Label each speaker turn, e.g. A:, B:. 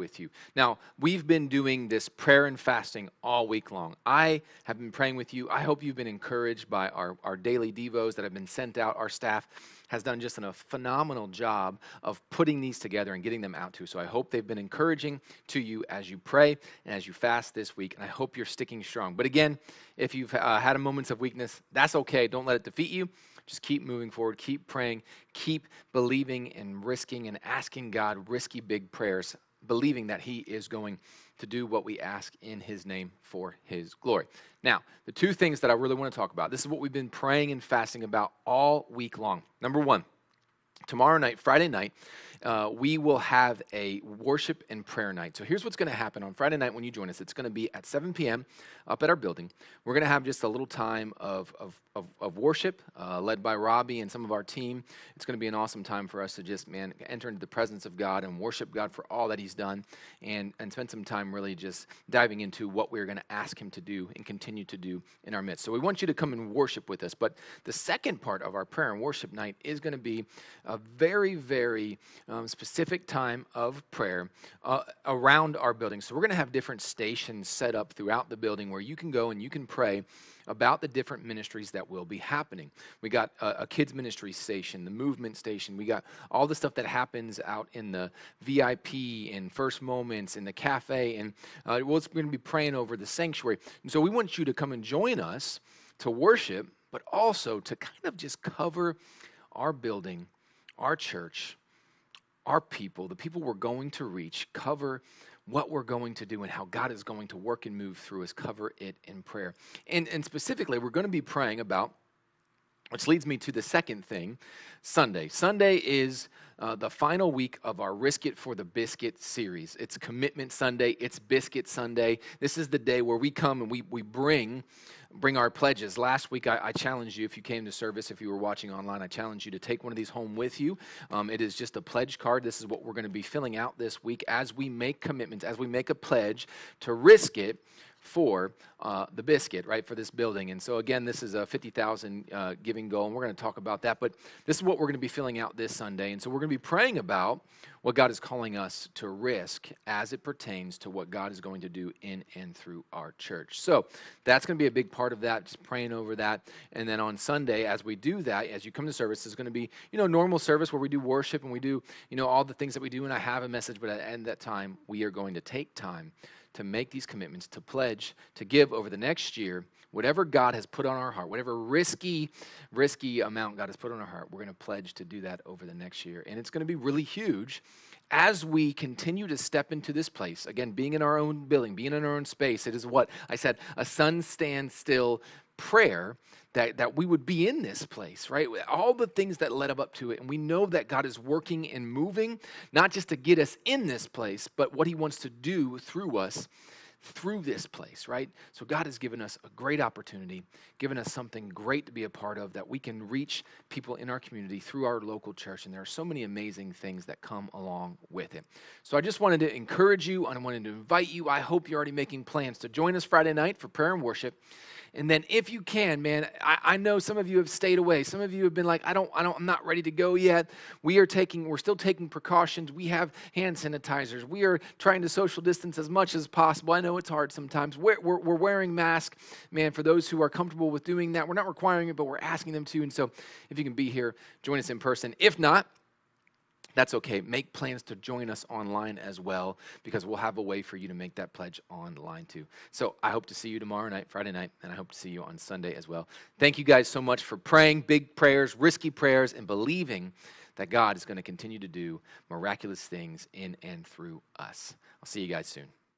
A: with you. Now, we've been doing this prayer and fasting all week long. I have been praying with you. I hope you've been encouraged by our daily devos that have been sent out. Our staff has done just a phenomenal job of putting these together and getting them out to you. So I hope they've been encouraging to you as you pray and as you fast this week, and I hope you're sticking strong. But again, if you've had moments of weakness, that's okay. Don't let it defeat you. Just keep moving forward, keep praying, keep believing and risking and asking God risky big prayers, believing that he is going to do what we ask in his name for his glory. Now, the two things that I really want to talk about, this is what we've been praying and fasting about all week long. Number one, tomorrow night, Friday night, we will have a worship and prayer night. So here's what's going to happen on Friday night when you join us. It's going to be at 7 p.m. up at our building. We're going to have just a little time of worship led by Robbie and some of our team. It's going to be an awesome time for us to just, enter into the presence of God and worship God for all that he's done and spend some time really just diving into what we're going to ask him to do and continue to do in our midst. So we want you to come and worship with us. But the second part of our prayer and worship night is going to be a very, very specific time of prayer around our building. So we're going to have different stations set up throughout the building where you can go and you can pray about the different ministries that will be happening. We got a kids ministry station, the movement station. We got all the stuff that happens out in the VIP and First Moments in the cafe. And we're going to be praying over the sanctuary. And so we want you to come and join us to worship, but also to kind of just cover our building, our church, our people, the people we're going to reach, cover what we're going to do and how God is going to work and move through us, cover it in prayer. And specifically, we're going to be praying about, which leads me to the second thing, Sunday. Sunday is the final week of our Risk It for the Biscuit series. It's Commitment Sunday. It's Biscuit Sunday. This is the day where we come and we bring our pledges. Last week, I challenged you, if you came to service, if you were watching online, I challenged you to take one of these home with you. It is just a pledge card. This is what we're going to be filling out this week as we make commitments, as we make a pledge to risk it for the biscuit, right, for this building. And so again, this is a 50,000 giving goal, and we're going to talk about that. But this is what we're going to be filling out this Sunday. And so we're going to be praying about what God is calling us to risk as it pertains to what God is going to do in and through our church. So that's going to be a big part of that, just praying over that. And then on Sunday, as we do that, as you come to service, it's going to be, normal service where we do worship and we do, all the things that we do. And I have a message, but at the end of that time, we are going to take time to make these commitments, to pledge, to give over the next year, whatever God has put on our heart, whatever risky amount God has put on our heart, we're going to pledge to do that over the next year. And it's going to be really huge as we continue to step into this place. Again, being in our own building, being in our own space, it is what I said, a sun stand still prayer that we would be in this place, right? All the things that led up to it. And we know that God is working and moving, not just to get us in this place, but what he wants to do through us through this place, right? So God has given us a great opportunity, given us something great to be a part of, that we can reach people in our community through our local church. And there are so many amazing things that come along with it. So I just wanted to encourage you, and I wanted to invite you. I hope you're already making plans to join us Friday night for prayer and worship. And then if you can, I know some of you have stayed away. Some of you have been like, I'm not ready to go yet. We're still taking precautions. We have hand sanitizers. We are trying to social distance as much as possible. I know it's hard sometimes. We're wearing masks, for those who are comfortable with doing that. We're not requiring it, but we're asking them to. And so if you can be here, join us in person. If not, that's okay. Make plans to join us online as well, because we'll have a way for you to make that pledge online too. So I hope to see you tomorrow night, Friday night, and I hope to see you on Sunday as well. Thank you guys so much for praying big prayers, risky prayers, and believing that God is going to continue to do miraculous things in and through us. I'll see you guys soon.